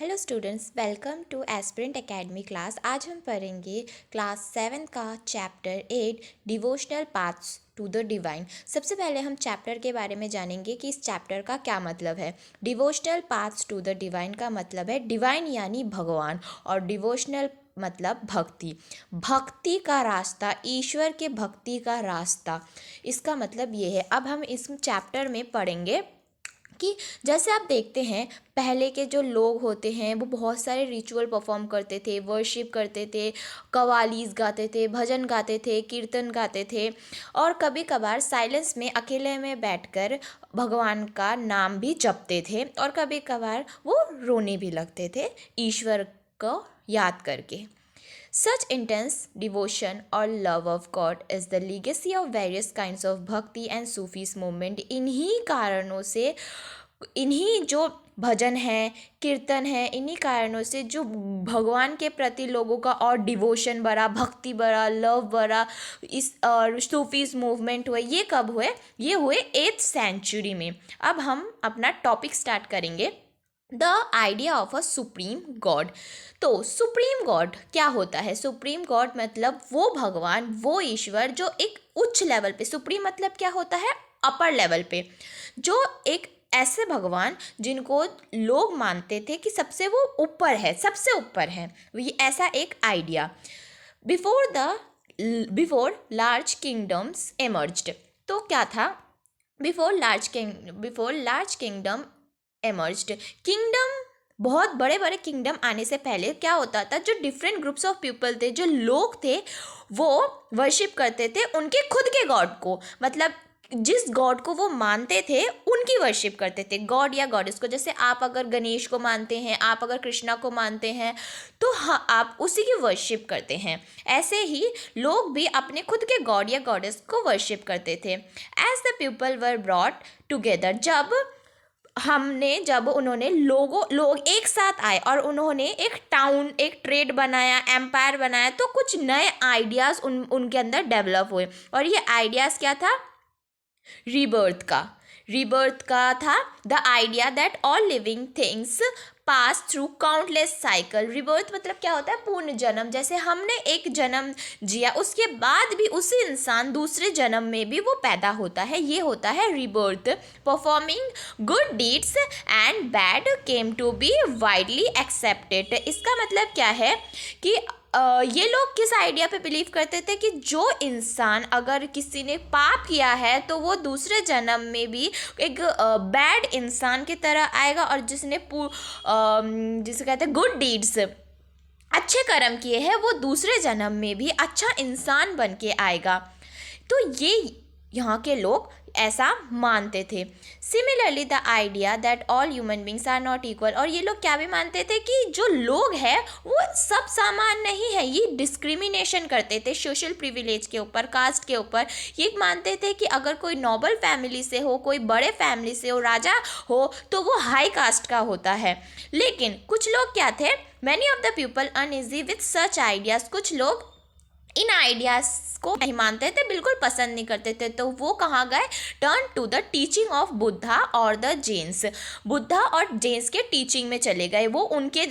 Hello students, welcome to Aspirant Academy class. आज हम पढ़ेंगे क्लास 7 का chapter 8 devotional paths to the divine. सबसे पहले हम चैप्टर के बारे में जानेंगे कि इस चैप्टर का क्या मतलब है। Devotional paths to the divine का मतलब है डिवाइन यानी भगवान, और डिवोशनल मतलब भक्ति, भक्ति का रास्ता, ईश्वर के भक्ति का रास्ता। इसका मतलब ये है। अब हम इस चैप्टर में पढ़ेंगे कि जैसे आप देखते हैं पहले के जो लोग होते हैं वो बहुत सारे रिचुअल परफॉर्म करते थे, वर्शिप करते थे, कवालीज गाते थे, भजन गाते थे, कीर्तन गाते थे, और कभी कभार साइलेंस में अकेले में बैठकर भगवान का नाम भी जपते थे, और कभी कभार वो रोने भी लगते थे ईश्वर को याद करके। Such intense devotion or love of God is the legacy of various kinds of bhakti and Sufis movement। इन्हीं कारणों से, इन्हीं जो भजन है, कीर्तन है, इन्हीं कारणों से जो भगवान के प्रति लोगों का और डिवोशन बढ़ा, भक्ति बढ़ा, लव बढ़ा, इस और सूफीज मूवमेंट हुए। ये कब हुए? ये हुए 8th सेंचुरी में। अब हम अपना टॉपिक स्टार्ट करेंगे, the idea of a supreme God. तो सुप्रीम गॉड क्या होता है? सुप्रीम गॉड मतलब वो भगवान, वो ईश्वर जो एक उच्च लेवल पे, सुप्रीम मतलब क्या होता है? अपर लेवल पे, जो एक ऐसे भगवान जिनको लोग मानते थे कि सबसे वो ऊपर है, सबसे ऊपर है, ये ऐसा एक idea. Before large kingdoms emerged. तो क्या था? Before large kingdom emerged, kingdom, बहुत बड़े बड़े किंगडम आने से पहले क्या होता था? जो डिफरेंट ग्रुप्स ऑफ पीपल थे, जो लोग थे, वो वर्शिप करते थे उनके खुद के गॉड को, मतलब जिस गॉड को वो मानते थे उनकी वर्शिप करते थे, गॉड या गॉडेस को। जैसे आप अगर गणेश को मानते हैं, आप अगर कृष्णा को मानते हैं, तो हाँ, आप उसी की वर्शिप करते हैं। ऐसे ही लोग भी अपने खुद के गॉड या गॉडेस को वर्शिप करते थे। As the people were brought together, जब उन्होंने लोग एक साथ आए और उन्होंने एक टाउन, एक ट्रेड बनाया, एम्पायर बनाया, तो कुछ नए आइडियाज़ उनके अंदर डेवलप हुए। और ये आइडियाज़ क्या था? रीबर्थ का था the idea that all living things pass through countless cycle. Rebirth मतलब क्या होता है? पूर्ण जन्म। जैसे हमने एक जन्म जिया, उसके बाद भी उसी इंसान दूसरे जन्म में भी वो पैदा होता है, ये होता है rebirth. Performing good deeds and bad came to be widely accepted. इसका मतलब क्या है कि ये लोग किस आइडिया पे बिलीव करते थे कि जो इंसान, अगर किसी ने पाप किया है तो वो दूसरे जन्म में भी एक बैड इंसान की तरह आएगा, और जिसे कहते हैं गुड डीड्स, अच्छे कर्म किए हैं, वो दूसरे जन्म में भी अच्छा इंसान बन के आएगा। तो ये यहाँ के लोग ऐसा मानते थे। Similarly the idea that all human beings are not equal. और ये लोग क्या भी मानते थे कि जो लोग हैं वो सब समान नहीं है, ये डिस्क्रिमिनेशन करते थे सोशल प्रिविलेज के ऊपर, कास्ट के ऊपर। ये मानते थे कि अगर कोई नोबल फैमिली से हो, कोई बड़े फैमिली से हो, राजा हो, तो वो हाई कास्ट का होता है। लेकिन कुछ लोग क्या थे? Many of the people uneasy with such ideas. कुछ लोग इन आइडियाज़ को नहीं मानते थे, बिल्कुल पसंद नहीं करते थे। तो वो कहाँ गए? Turn to the teaching of Buddha और द जेन्स। बुद्धा और जेन्स के टीचिंग में चले गए। वो उनके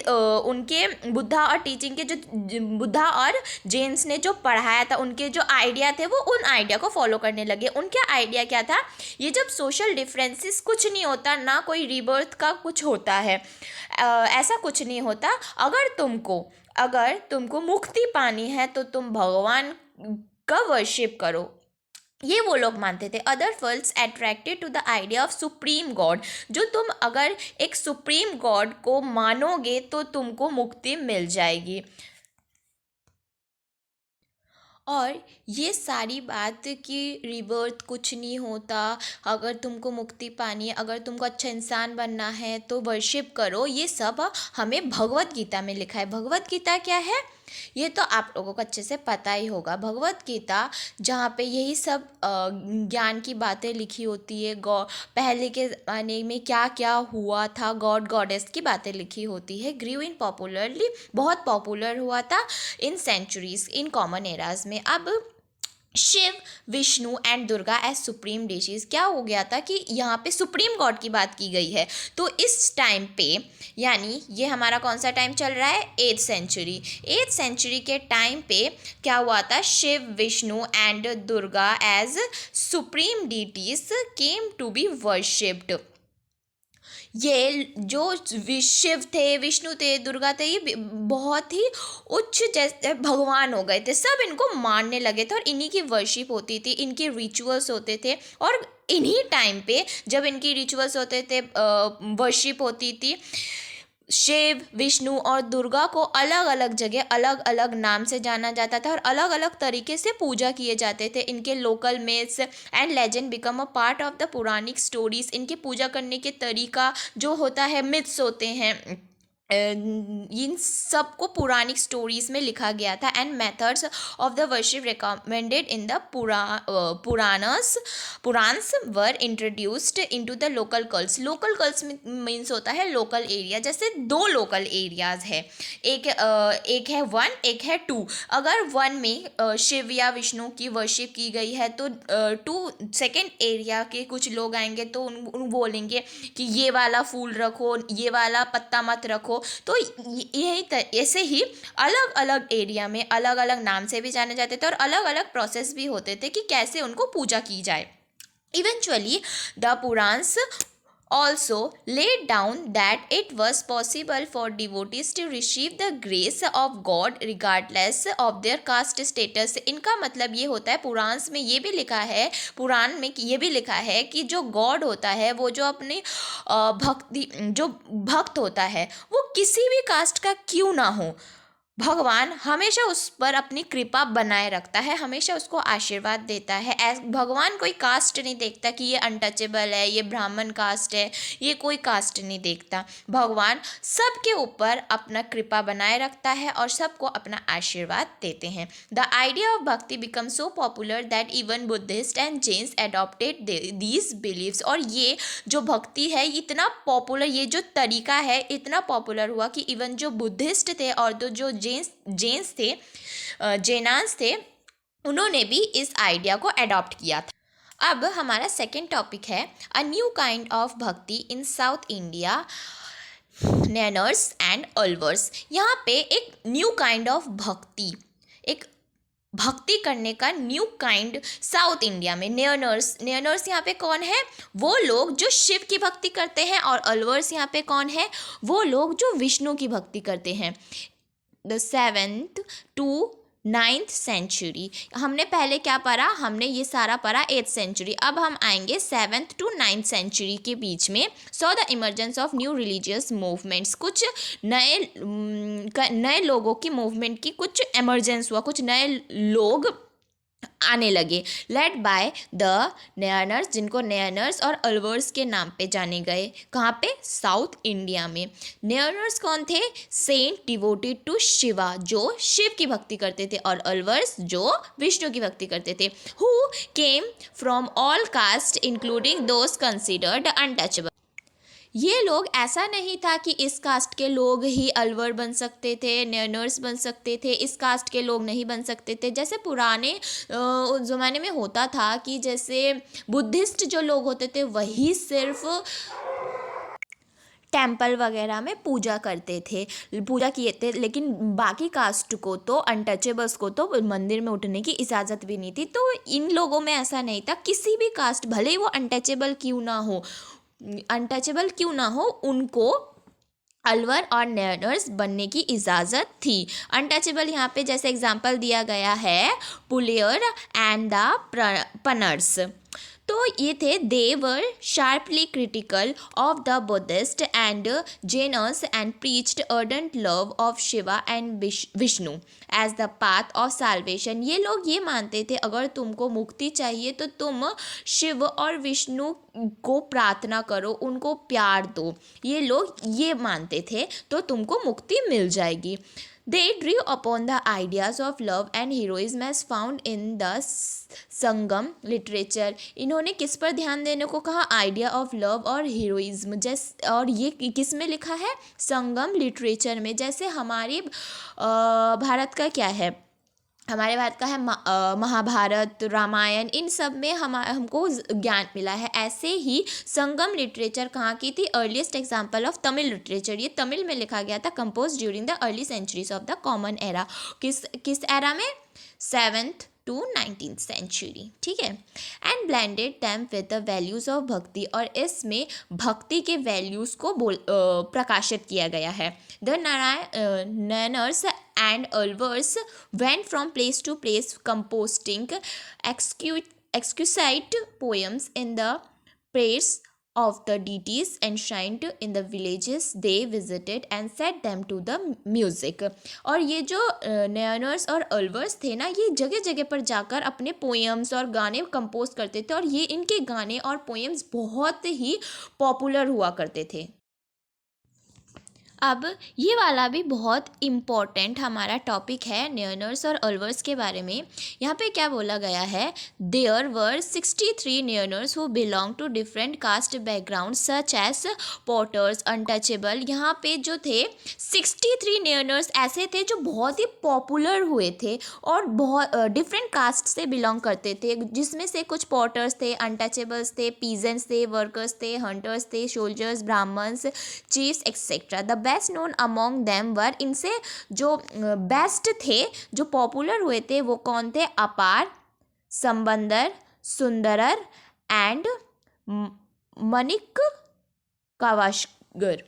बुद्धा और टीचिंग के, जो बुद्धा और जेन्स ने जो पढ़ाया था, उनके जो आइडिया थे, वो उन आइडिया को फॉलो करने लगे। उनका आइडिया क्या था? ये जब सोशल डिफरेंसेस कुछ नहीं होता, ना कोई रीबर्थ का कुछ होता है, ऐसा कुछ नहीं होता। अगर तुमको मुक्ति पानी है तो तुम भगवान का वर्शिप करो, ये वो लोग मानते थे। Other furls attracted to the idea of supreme god. जो तुम अगर एक सुप्रीम गॉड को मानोगे तो तुमको मुक्ति मिल जाएगी। और ये सारी बात कि रिबर्थ कुछ नहीं होता, अगर तुमको मुक्ति पानी है, अगर तुमको अच्छा इंसान बनना है तो वर्शिप करो, ये सब हमें भगवत गीता में लिखा है। भगवत गीता क्या है? ये तो आप लोगों को अच्छे से पता ही होगा। भगवत गीता जहाँ पे यही सब ज्ञान की बातें लिखी होती है, पहले के ज़माने में क्या क्या हुआ था, गॉड गॉडेस की बातें लिखी होती है। ग्रीव इन पॉपुलरली, बहुत पॉपुलर हुआ था इन सेंचुरीज, इन कॉमन एराज में। अब Shiva, Vishnu and Durga as supreme deities. क्या हो गया था कि यहाँ पे सुप्रीम गॉड की बात की गई है। तो इस टाइम पे, यानी ये हमारा कौन सा टाइम चल रहा है, 8th सेंचुरी। 8th सेंचुरी के टाइम पे क्या हुआ था, Shiva, Vishnu and Durga as supreme deities came to be worshipped. ये जो शिव थे, विष्णु थे, दुर्गा थे, ये बहुत ही उच्च जैसे भगवान हो गए थे। सब इनको मानने लगे थे और इन्हीं की वर्शिप होती थी, इनके रिचुअल्स होते थे। और इन्हीं टाइम पे जब इनकी रिचुअल्स होते थे, वर्शिप होती थी, शिव, विष्णु और दुर्गा को अलग अलग जगह अलग अलग नाम से जाना जाता था और अलग अलग तरीके से पूजा किए जाते थे। इनके local myths and legend become a part of the Puranik stories. इनके पूजा करने के तरीका जो होता है, मिथ्स होते हैं, इन सबको पुराणिक स्टोरीज में लिखा गया था। And methods of the worship recommended in the Puranas were introduced into the local cults. Local cults means होता है लोकल एरिया। जैसे 2 लोकल एरियाज है, एक है 1, एक है 2। अगर 1 में शिव या विष्णु की वर्शिप की गई है तो 2 सेकेंड एरिया के कुछ लोग आएंगे तो उन बोलेंगे कि ये वाला फूल रखो, ये वाला पत्ता मत रखो। तो यही ऐसे ही अलग अलग एरिया में अलग अलग नाम से भी जाने जाते थे और अलग अलग प्रोसेस भी होते थे कि कैसे उनको पूजा की जाए। Eventually the Puranas also laid down that it was possible for devotees to receive the grace of God regardless of their caste status। इनका मतलब ये होता है, पुराण में ये भी लिखा है, पुराण में ये भी लिखा है कि जो गॉड होता है, वो जो अपने जो भक्त होता है, वो किसी भी कास्ट का क्यों ना हो, भगवान हमेशा उस पर अपनी कृपा बनाए रखता है, हमेशा उसको आशीर्वाद देता है। भगवान कोई कास्ट नहीं देखता कि ये अनटचेबल है, ये ब्राह्मण कास्ट है, ये कोई कास्ट नहीं देखता। भगवान सबके ऊपर अपना कृपा बनाए रखता है और सबको अपना आशीर्वाद देते हैं। The idea of bhakti become so popular that even Buddhist and Jains adopted these beliefs. और ये जो भक्ति है इतना पॉपुलर, ये जो तरीका है इतना पॉपुलर हुआ कि इवन जो बुद्धिस्ट थे और जो जेन्स थे, जैनांस थे, उन्होंने भी इस आइडिया को अडॉप्ट किया था। अब हमारा सेकेंड टॉपिक है अ न्यू काइंड ऑफ भक्ति इन साउथ इंडिया, नैनर्स एंड अल्वर्स। यहाँ पे एक न्यू काइंड ऑफ भक्ति, एक भक्ति करने का न्यू काइंड साउथ इंडिया में। नेयनर्स यहाँ पे कौन है, वो लोग जो शिव की भक्ति करते हैं, और अल्वर्स यहाँ पे कौन है, वो लोग जो विष्णु की भक्ति करते हैं। The 7th to 9th century, हमने पहले क्या पढ़ा, हमने ये सारा पढ़ा 8th सेंचुरी। अब हम आएंगे 7th to 9th सेंचुरी के बीच में। So the emergence of new religious movements, कुछ नए लोगों की मूवमेंट की कुछ एमरजेंस हुआ, कुछ नए लोग आने लगे, लेड बाय द नेयनर्स, जिनको नेयनर्स और अल्वर्स के नाम पे जाने गए। कहाँ पे, साउथ इंडिया में। नेयनर्स कौन थे, सेंट डिवोटेड टू शिवा, जो शिव की भक्ति करते थे, और अल्वर्स जो विष्णु की भक्ति करते थे, who came from all cast including those considered untouchable. ये लोग, ऐसा नहीं था कि इस कास्ट के लोग ही अलवर बन सकते थे, नेयनर्स बन सकते थे, इस कास्ट के लोग नहीं बन सकते थे। जैसे पुराने ज़माने में होता था कि जैसे बुद्धिस्ट जो लोग होते थे वही सिर्फ टेम्पल वगैरह में पूजा करते थे, पूजा किए थे, लेकिन बाकी कास्ट को तो, अनटचेबल्स को तो मंदिर में उठने की इजाज़त भी नहीं थी। तो इन लोगों में ऐसा नहीं था, किसी भी कास्ट, भले ही वो अनटचेबल क्यों ना हो, उनको अलवर और नेयनर्स बनने की इजाज़त थी। अनटचेबल यहाँ पे जैसे एग्जांपल दिया गया है, पुलियर एंड द पनर्स। तो ये थे, they were sharply critical of the Buddhist and Jainas and preached ardent love of Shiva and Vishnu as the path of salvation. ये लोग ये मानते थे, अगर तुमको मुक्ति चाहिए तो तुम शिव और विष्णु को प्रार्थना करो, उनको प्यार दो। ये लोग ये मानते थे, तो तुमको मुक्ति मिल जाएगी। They drew upon the ideas of love and heroism as found in the Sangam literature. इन्होंने किस पर ध्यान देने को कहा, आइडिया ऑफ लव और हीरोइज्म, और ये किस में लिखा है, संगम लिटरेचर में। जैसे हमारी भारत का क्या है, हमारे भारत का है महाभारत, रामायण, इन सब में हमको ज्ञान मिला है। ऐसे ही संगम लिटरेचर कहाँ की थी? Earliest example of Tamil literature, ये तमिल में लिखा गया था, compose during the early centuries of the common era. किस एरा में? 7th to 19th सेंचुरी, ठीक है। And blended them with the values of bhakti, और इसमें भक्ति के वैल्यूज को प्रकाशित किया गया है। The Nayanars and Ulvers went from place to place composing exquisite poems in the praise of the deities enshrined in the villages they visited and set them to the music। और ये जो नयनर्स और अल्वर्स थे ना, ये जगह जगह पर जाकर अपने पोएम्स और गाने कंपोज करते थे, और ये इनके गाने और पोएम्स बहुत ही पॉपुलर हुआ करते थे। अब ये वाला भी बहुत इम्पॉर्टेंट हमारा टॉपिक है नयनर्स और अल्वर्स के बारे में। यहाँ पे क्या बोला गया है? There were 63 Nayanars who belong to different caste background such as potters, untouchable. यहाँ पे जो थे 63 नयनर्स ऐसे थे जो बहुत ही पॉपुलर हुए थे और बहुत डिफरेंट कास्ट से बिलोंग करते थे, जिसमें से कुछ पॉटर्स थे, अनटचेबल्स थे, पीजेंट्स थे, वर्कर्स थे, हंटर्स थे, soldiers, Brahmins, chiefs etcetera. The best known among them were, इनसे जो बेस्ट थे, जो पॉपुलर हुए थे, वो कौन थे? अपार, संबंदर, सुंदरर एंड मनिक कावाशगर।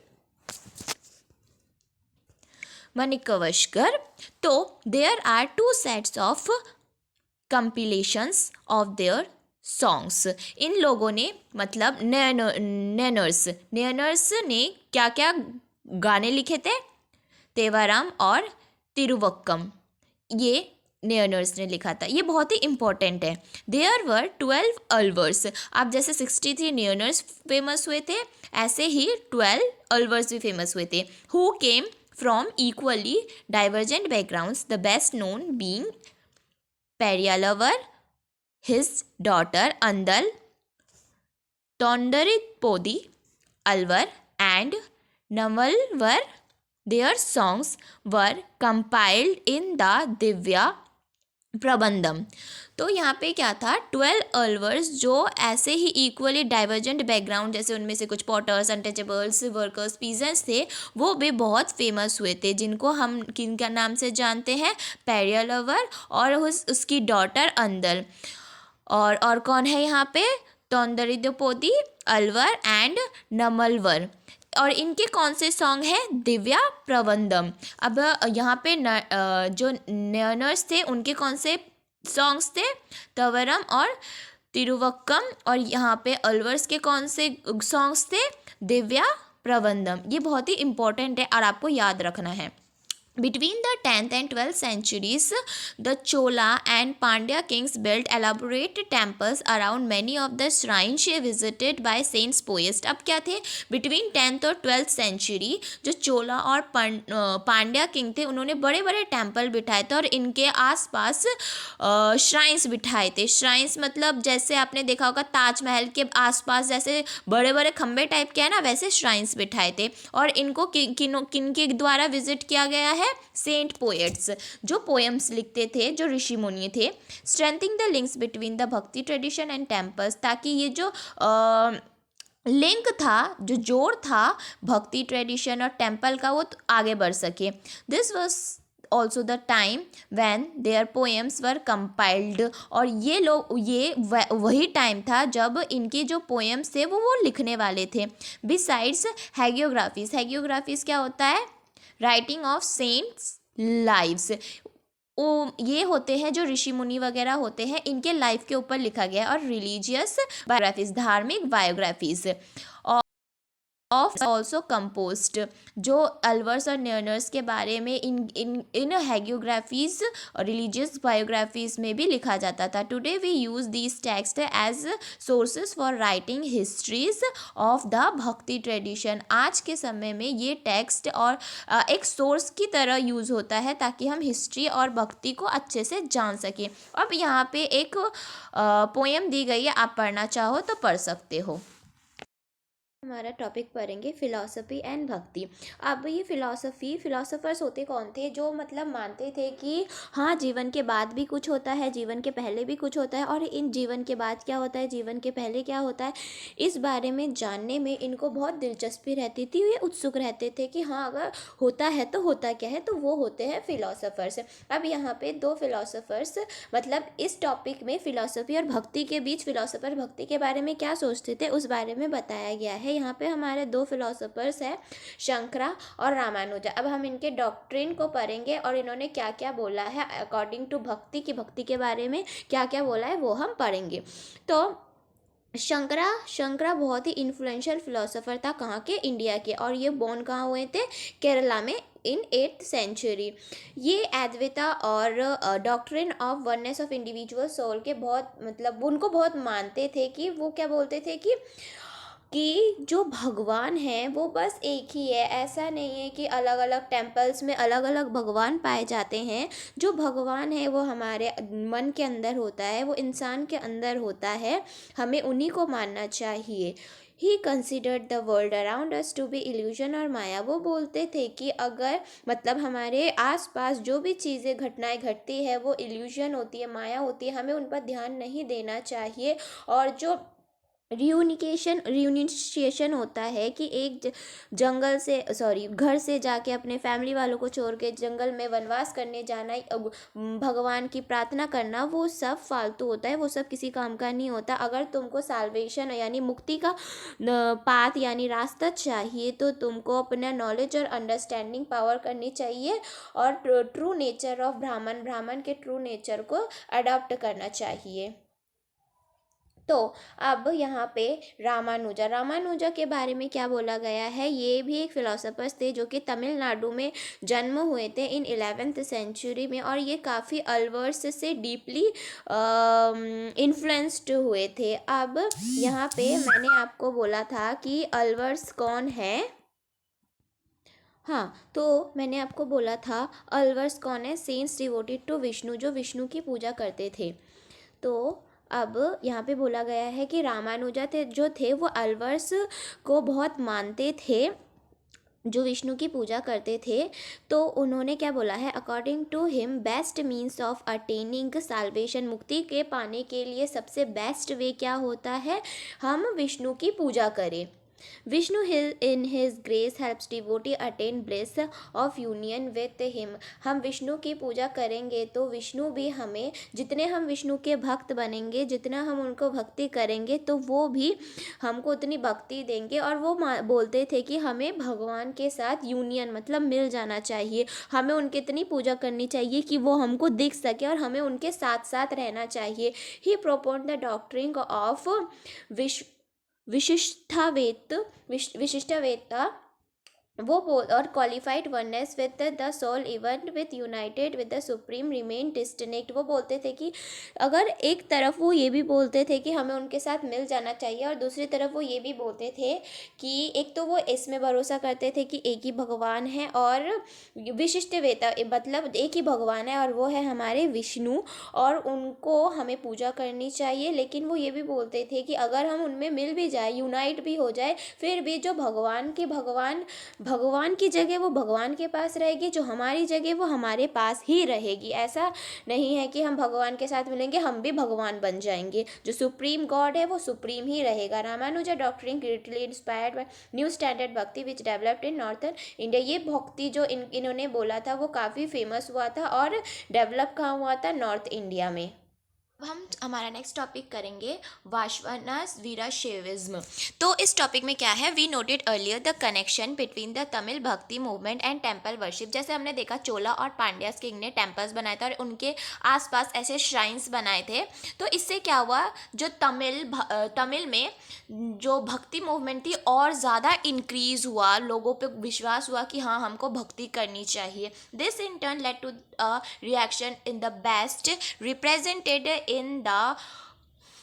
तो there are 2 sets of compilations of their songs. इन लोगों ने, मतलब नयनर्स ने क्या क्या गाने लिखे थे? तेवाराम और तिरुवक्कम, ये नयनर्स ने लिखा था। ये बहुत ही इंपॉर्टेंट है। देयर वर 12 अल्वर्स। अब जैसे 63 नयनर्स फेमस हुए थे, ऐसे ही 12 अल्वर्स भी फेमस हुए थे, who came from equally divergent backgrounds, the best known being Periyalvar, his daughter Andal, Tondaritpodi, Alvar and Namalvar. Their songs were compiled in the Divya Prabandham. तो यहाँ पे क्या था? 12 अल्वर्स जो ऐसे ही इक्वली डाइवर्जेंट बैकग्राउंड, जैसे उनमें से कुछ पॉटर्स, अनटचेबल्स, वर्कर्स, पीजेंट्स थे, वो भी बहुत फेमस हुए थे, जिनको हम किनका नाम से जानते हैं? पेरियालवर और उसकी डॉटर अंदल। और कौन है यहाँ पे? तोंदरिद्पोदी, अलवर एंड नमलवर। और इनके कौन से सॉन्ग हैं? दिव्या प्रबंधम। अब यहाँ पे जो नयनर्स थे, उनके कौन से सॉन्ग्स थे? तवरम और तिरुवक्कम। और यहाँ पे अलवर्स के कौन से सॉन्ग्स थे? दिव्या प्रबंधम। ये बहुत ही इंपॉर्टेंट है और आपको याद रखना है। Between the 10th and 12th centuries, the Chola and Pandya kings built elaborate temples around many of the shrines visited by saints poets। अब क्या थे? Between 10th और 12th century जो चोला और पांड्या किंग थे, उन्होंने बड़े बड़े टेम्पल बिठाए थे और इनके आसपास श्राइन्स बिठाए थे। श्राइन्स मतलब जैसे आपने देखा होगा ताजमहल के आसपास जैसे बड़े बड़े खम्बे टाइप के है ना, वैसे श्राइन्स बिठाए थे। और इनको किन के द्वारा विजिट किया गया है? सेंट पोएट्स, जो पोएम्स लिखते थे, जो ऋषि मुनि थे। Strengthening the links between the bhakti tradition and temples, ताकि ये जो लिंक था, जो जोड़ था भक्ति ट्रेडिशन और टेम्पल का, वो आगे बढ़ सके। This was also the time when their poems were compiled. और ये वही टाइम था जब इनके जो पोएम्स थे वो लिखने वाले थे। बिसाइड्स हैगियोग्राफीज क्या होता है? Writing of cents lives. ये होते हैं जो ऋषि मुनि वगैरह होते हैं, इनके लाइफ के ऊपर लिखा गया। और रिलीजियस बायोग्राफीज, धार्मिक बायोग्राफीज ऑफ ऑल्सो कंपोज्ड, जो अल्वर्स और नयनर्स के बारे में इन हैगियोग्राफीज और रिलीजियस बायोग्राफीज में भी लिखा जाता था। Today we use these text as sources for writing histories of the bhakti tradition. आज के समय में ये टेक्स्ट और एक सोर्स की तरह यूज़ होता है ताकि हम हिस्ट्री और भक्ति को अच्छे से जान सकें। अब यहाँ पे एक पोएम दी गई है, आप पढ़ना चाहो तो पढ़ सकते हो। हमारा टॉपिक पढ़ेंगे फिलॉसफी एंड भक्ति। अब ये फिलोसोफर्स होते कौन थे, जो मतलब मानते थे कि हाँ, जीवन के बाद भी कुछ होता है, जीवन के पहले भी कुछ होता है, और इन जीवन के बाद क्या होता है, जीवन के पहले क्या होता है, इस बारे में जानने में इनको बहुत दिलचस्पी रहती थी। ये उत्सुक रहते थे कि हाँ, अगर होता है तो होता क्या है, तो वो होते हैं फिलोसोफर्स। अब यहाँ पे दो फिलोसोफर्स, मतलब इस टॉपिक में फिलॉसफी और भक्ति के बीच फिलोसोफर भक्ति के बारे में क्या सोचते थे उस बारे में बताया गया है। यहाँ पे हमारे दो फिलोसोफर्स हैं, शंकरा और रामानुजा। अब हम इनके डॉक्ट्रिन को पढ़ेंगे और इन्होंने क्या क्या बोला है अकॉर्डिंग टू भक्ति की भक्ति के बारे में क्या क्या बोला है वो हम पढ़ेंगे। तो शंकरा बहुत ही इन्फ्लुएंशियल फिलोसोफर था, कहाँ के, इंडिया के, और ये बोर्न कहाँ हुए थे, केरला में, इन 8th सेंचुरी। ये अद्वैता और doctrine of oneness of individual soul के बहुत, मतलब उनको बहुत मानते थे कि वो क्या बोलते थे कि जो भगवान है वो बस एक ही है। ऐसा नहीं है कि अलग अलग टेम्पल्स में अलग अलग भगवान पाए जाते हैं। जो भगवान है वो हमारे मन के अंदर होता है, वो इंसान के अंदर होता है, हमें उन्हीं को मानना चाहिए। He considered the world around us to be illusion और माया। वो बोलते थे कि अगर, मतलब हमारे आसपास जो भी चीज़ें घटनाएं घटती है वो इल्यूजन होती है, माया होती है, हमें उन पर ध्यान नहीं देना चाहिए। और जो रियूनिशिएशन होता है कि एक जंगल से, सॉरी, घर से जाके अपने फैमिली वालों को छोड़ के जंगल में वनवास करने जाना, भगवान की प्रार्थना करना, वो सब फालतू होता है, वो सब किसी काम का नहीं होता। अगर तुमको साल्वेशन यानी मुक्ति का पाथ यानी रास्ता चाहिए तो तुमको अपना नॉलेज और अंडरस्टैंडिंग पावर करनी चाहिए और ट्रू नेचर ऑफ ब्राह्मण के ट्रू नेचर को अडॉप्ट करना चाहिए। तो अब यहाँ पे रामानुजा के बारे में क्या बोला गया है, ये भी एक फिलोसोफर्स थे जो कि तमिलनाडु में जन्म हुए थे इन 11th सेंचुरी में, और ये काफ़ी अल्वर्स से डीपली इन्फ्लुएंस्ड हुए थे। अब यहाँ पे मैंने आपको बोला था कि अल्वर्स कौन है। हाँ, तो मैंने आपको बोला था अल्वर्स कौन है, सेंट्स डिवोटेड टू विष्णु, जो विष्णु की पूजा करते थे। तो अब यहाँ पे बोला गया है कि रामानुजा थे वो अल्वर्स को बहुत मानते थे, जो विष्णु की पूजा करते थे। तो उन्होंने क्या बोला है, according to him best means of attaining salvation, मुक्ति के पाने के लिए सबसे बेस्ट वे क्या होता है, हम विष्णु की पूजा करें। Vishnu in his grace helps devotee attain bliss of union with him. हम विष्णु की पूजा करेंगे तो विष्णु भी हमें, जितने हम विष्णु के भक्त बनेंगे, जितना हम उनको भक्ति करेंगे तो वो भी हमको उतनी भक्ति देंगे। और वो बोलते थे कि हमें भगवान के साथ यूनियन, मतलब मिल जाना चाहिए, हमें उनकी इतनी पूजा करनी चाहिए कि वो हमको दिख सके और हमें उनके साथ साथ रहना चाहिए। He propound the doctrine of Vishishtadvaita, वो और qualified oneness with the soul even with united with the supreme remain distinct. वो बोलते थे कि अगर एक तरफ वो ये भी बोलते थे कि हमें उनके साथ मिल जाना चाहिए, और दूसरी तरफ वो ये भी बोलते थे कि एक तो वो इसमें भरोसा करते थे कि एक ही भगवान है, और विशिष्ट वेता, मतलब एक ही भगवान है और वो है हमारे विष्णु, और उनको हमें पूजा करनी चाहिए। लेकिन वो ये भी बोलते थे कि अगर हम उनमें मिल भी जाए, यूनाइट भी हो जाए, फिर भी जो भगवान की जगह वो भगवान के पास रहेगी, जो हमारी जगह वो हमारे पास ही रहेगी। ऐसा नहीं है कि हम भगवान के साथ मिलेंगे हम भी भगवान बन जाएंगे, जो सुप्रीम गॉड है वो सुप्रीम ही रहेगा। Ramanuja doctrine greatly inspired by new standard भक्ति विच डेवलप्ड इन नॉर्थन इंडिया। ये भक्ति जो इन्होंने बोला था वो काफ़ी फेमस हुआ था और डेवलप कहाँ हुआ था, नॉर्थ इंडिया में। अब हम हमारा नेक्स्ट टॉपिक करेंगे वासवनास वीराशैविज्म। तो इस टॉपिक में क्या है, we noted earlier the connection between the Tamil bhakti movement and temple worship. जैसे हमने देखा चोला और पांड्यास किंग ने टेम्पल्स बनाए थे और उनके आसपास ऐसे श्राइन्स बनाए थे। तो इससे क्या हुआ, जो तमिल में जो भक्ति मूवमेंट थी और ज़्यादा इंक्रीज हुआ, लोगों पे विश्वास हुआ कि हाँ हमको भक्ति करनी चाहिए। This in turn led to reaction in the best represented in the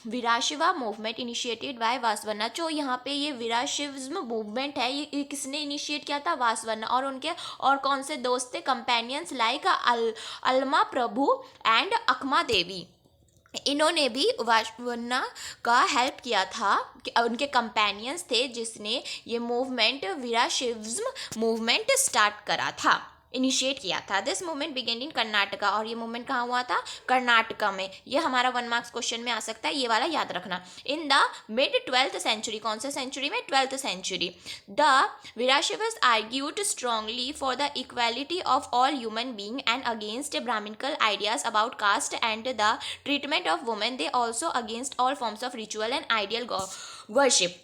Virashaiva movement initiated by Basavanna. जो यहाँ पे ये वीराशिविज्म मूवमेंट है, ये किसने इनिशिएट किया था, वासवन्ना, और उनके और कौन से दोस्त थे, कंपेनियंस लाइक अलमा प्रभु एंड अकमा देवी। इन्होंने भी वासवन्ना का हेल्प किया था, कि उनके कंपेनियंस थे जिसने ये मूवमेंट वीराशिव्ज्म मूवमेंट स्टार्ट करा था, इनिशिएट किया था। This movement began in Karnataka, और ये मूवमेंट कहाँ हुआ था? कर्नाटका में। ये हमारा 1 मार्क्स क्वेश्चन में आ सकता है, ये वाला याद रखना। In the mid 12th century, कौन सा सेंचुरी में? 12th century. The Virashaivas argued strongly for the equality of all human being and against Brahmanical ideas about caste and the treatment of women. They also against all forms of ritual and ideal worship.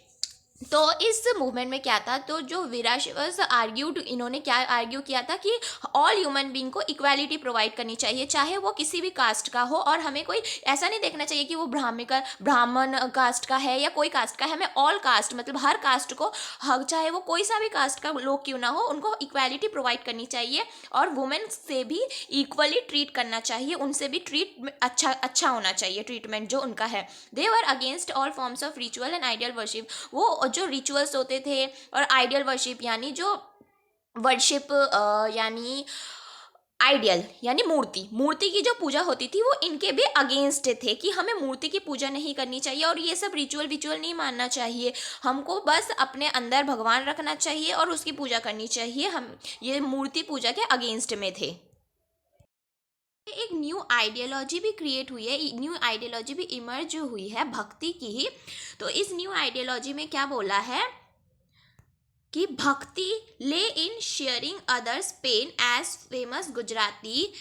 तो इस movement में क्या था? तो जो वीराशिवस argued, इन्होंने क्या argue किया था कि ऑल ह्यूमन बींग को इक्वालिटी प्रोवाइड करनी चाहिए, चाहे वो किसी भी कास्ट का हो, और हमें कोई ऐसा नहीं देखना चाहिए कि वो ब्राह्मण कास्ट का है या कोई कास्ट का है। हमें ऑल कास्ट, मतलब हर कास्ट को, चाहे वो कोई सा भी कास्ट का लोग क्यों ना हो, उनको इक्वालिटी प्रोवाइड करनी चाहिए, और वुमेन से भी इक्वली ट्रीट करना चाहिए, उनसे भी ट्रीट अच्छा होना चाहिए, ट्रीटमेंट जो उनका है। They were against all forms of ritual and idol worship. वो जो रिचुअल्स होते थे और आइडियल वर्शिप, यानी जो वर्शिप यानी आइडियल यानी मूर्ति की जो पूजा होती थी, वो इनके भी अगेंस्ट थे कि हमें मूर्ति की पूजा नहीं करनी चाहिए और ये सब रिचुअल नहीं मानना चाहिए, हमको बस अपने अंदर भगवान रखना चाहिए और उसकी पूजा करनी चाहिए। हम ये मूर्ति पूजा के अगेंस्ट में थे। एक न्यू आइडियोलॉजी भी क्रिएट हुई है, न्यू आइडियोलॉजी भी इमर्ज हुई है भक्ति की ही। तो इस न्यू आइडियोलॉजी में क्या बोला है कि bhakti lay in sharing others pain, as famous Gujarati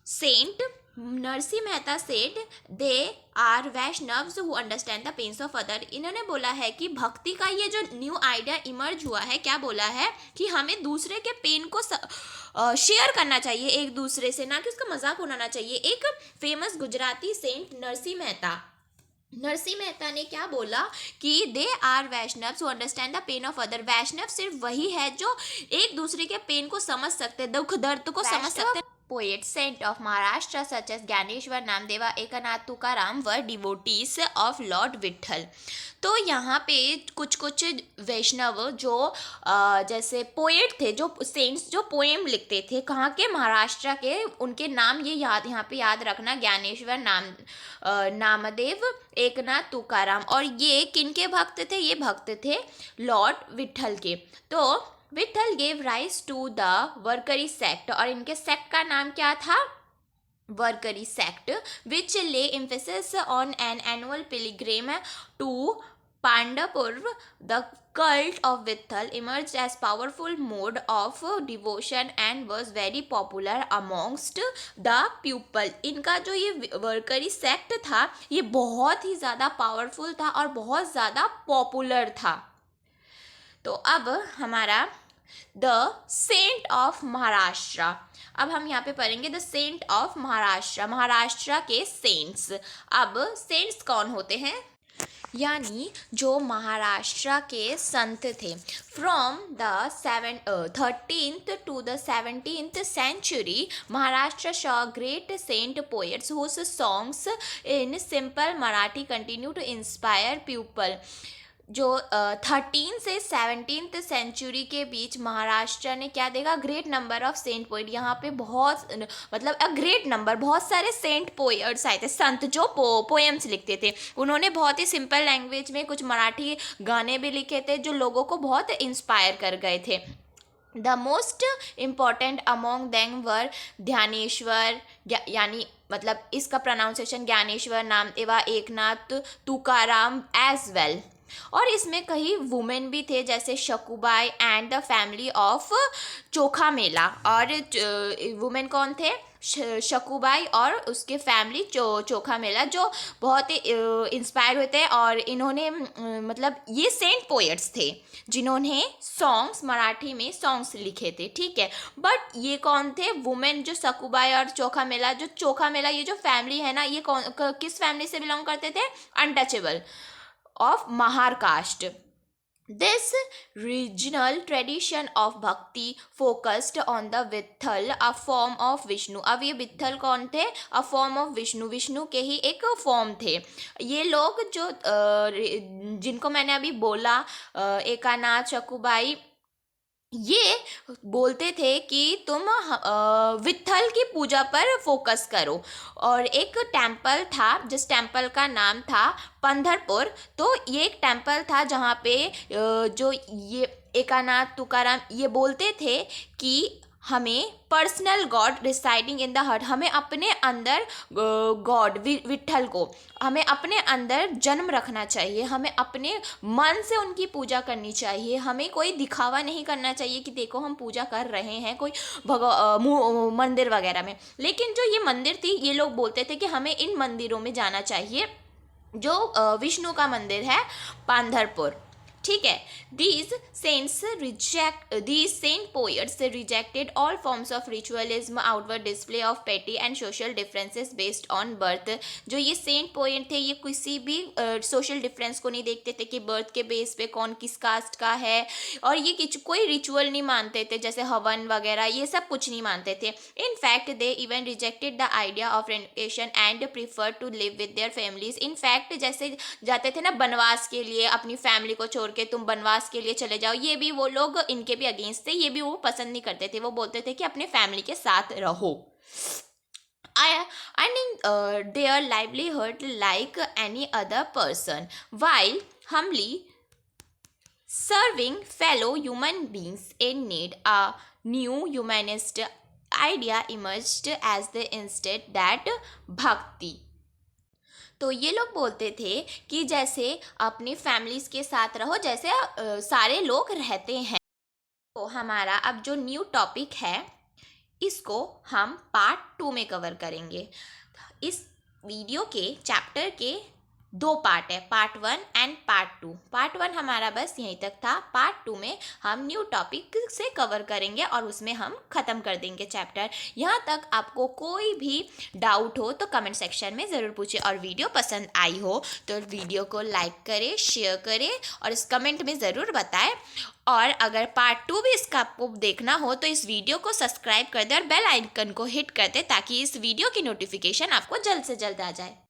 saint Narsi Mehta said, they are Vaishnavas who understand the pains of other. इन्होंने बोला है कि भक्ति का ये जो न्यू आइडिया इमर्ज हुआ है, क्या बोला है कि हमें दूसरे के पेन को शेयर करना चाहिए एक दूसरे से, ना कि उसका मजाक उड़ाना चाहिए। एक फेमस गुजराती सेंट नरसी मेहता ने क्या बोला कि they are Vaishnavas who understand the pain of other. वैष्णव सिर्फ वही है जो एक दूसरे के पेन को समझ सकते, दुख दर्द को समझ सकते। Poets saint of Maharashtra such as Gyaneshwar, Namdeva, Ekanath, Tukaram were devotees of Lord Vitthal। तो यहाँ पे कुछ वैष्णव जो जैसे पोएट थे, जो सेंट्स जो पोएम लिखते थे, कहाँ के? महाराष्ट्र के। उनके नाम ये यहाँ पे याद रखना, ज्ञानेश्वर, नामदेव, एकनाथ, तुकाराम। और ये किनके भक्त थे? ये भक्त थे लॉर्ड विठल के। तो Vitthal gave rise to the Warkari sect, और इनके सेक्ट का नाम क्या था? वरकरी sect, which lay emphasis on an annual pilgrim to Pandharpur. The cult of Vithal emerged as powerful mode of devotion and was very popular amongst the people। इनका जो ये वरकरी sect था, ये बहुत ही ज़्यादा पावरफुल था और बहुत ज़्यादा पॉपुलर था। तो अब हमारा द सेंट ऑफ महाराष्ट्र, अब हम यहाँ पे पढ़ेंगे the saint of Maharashtra, Maharashtra के सेंट्स। अब सेंट्स कौन होते हैं? यानी जो महाराष्ट्र के संत थे। From the 13th to the 17th century, Maharashtra saw great saint poets whose songs in simple Marathi continue to inspire people। जो 13 से 17th सेंचुरी के बीच महाराष्ट्र ने क्या देखा? Great number of saint poet. यहाँ पे बहुत, मतलब अ ग्रेट नंबर, बहुत सारे सेंट पोएट्स आए थे, संत जो पोएम्स लिखते थे। उन्होंने बहुत ही सिंपल लैंग्वेज में कुछ मराठी गाने भी लिखे थे जो लोगों को बहुत इंस्पायर कर गए थे। The most important among them were Dhyaneshwar, यानी मतलब इसका pronunciation Gyaneshwar, Namdeva, Eknath, Tukaram as well. और इसमें कई वुमेन भी थे जैसे Sakhubai and the family of Chokhamela. और वुमेन कौन थे? शकुबाई और उसके फैमिली चोखा मेला, जो बहुत ही इंस्पायर हुए थे। और इन्होंने मतलब ये सेंट पोएट्स थे जिन्होंने सॉन्ग्स, मराठी में सॉन्ग्स लिखे थे, ठीक है। बट ये कौन थे? वुमेन जो शकुबाई और चोखा मेला, जो चोखा मेला ये जो फैमिली है ना, ये किस फैमिली से बिलोंग करते थे? Untouchable of Mahar caste। This regional tradition of bhakti focused on the Vithal, a form of Vishnu। अब ये विठल कौन थे? a form of Vishnu, Vishnu के ही एक फॉर्म थे। ये लोग जो जिनको मैंने अभी बोला, एकानाथ, शकुबाई ये बोलते थे कि तुम विट्ठल की पूजा पर फोकस करो। और एक टेम्पल था जिस टेम्पल का नाम था पंढरपुर। तो ये एक टेम्पल था जहाँ पे जो ये एकानाथ तुकाराम ये बोलते थे कि हमें personal God residing in the heart, हमें अपने अंदर गॉड विट्ठल को हमें अपने अंदर जन्म रखना चाहिए, हमें अपने मन से उनकी पूजा करनी चाहिए, हमें कोई दिखावा नहीं करना चाहिए कि देखो हम पूजा कर रहे हैं कोई मंदिर वगैरह में। लेकिन जो ये मंदिर थी ये लोग बोलते थे कि हमें इन मंदिरों में जाना चाहिए जो विष्णु का मंदिर है पांढरपुर। ठीक है। These saint poets rejected all forms of ritualism, outward display of piety and social differences based on birth. जो ये सेंट पोएट थे ये किसी भी सोशल डिफरेंस को नहीं देखते थे कि बर्थ के बेस पे कौन किस कास्ट का है, और ये कोई रिचुअल नहीं मानते थे जैसे हवन वगैरह, ये सब कुछ नहीं मानते थे। In fact they even rejected the idea of renunciation and prefer to live with their families. In fact जैसे जाते थे ना बनवास के लिए, अपनी फैमिली को छोड़ के तुम बनवास के लिए चले जाओ, ये भी वो लोग इनके भी अगेंस्ट थे, ये भी वो पसंद नहीं करते थे। वो बोलते थे कि अपने फैमिली के साथ रहो। Earning their livelihood like any other person while humbly serving fellow human beings in need. A new humanist idea emerged as the instant that bhakti। तो ये लोग बोलते थे कि जैसे अपनी फैमिलीज के साथ रहो जैसे सारे लोग रहते हैं। तो हमारा अब जो न्यू टॉपिक है इसको हम पार्ट 2 में कवर करेंगे। इस वीडियो के चैप्टर के 2 पार्ट है, पार्ट 1 एंड पार्ट 2। पार्ट 1 हमारा बस यहीं तक था। पार्ट 2 में हम न्यू टॉपिक से कवर करेंगे और उसमें हम ख़त्म कर देंगे चैप्टर। यहाँ तक आपको कोई भी डाउट हो तो कमेंट सेक्शन में ज़रूर पूछें, और वीडियो पसंद आई हो तो वीडियो को लाइक करें, शेयर करें और इस कमेंट में ज़रूर बताएं। और अगर पार्ट 2 भी इसका आपको देखना हो तो इस वीडियो को सब्सक्राइब कर दें और बेल आइकन को हिट कर दें ताकि इस वीडियो की नोटिफिकेशन आपको जल्द से जल्द आ जाए।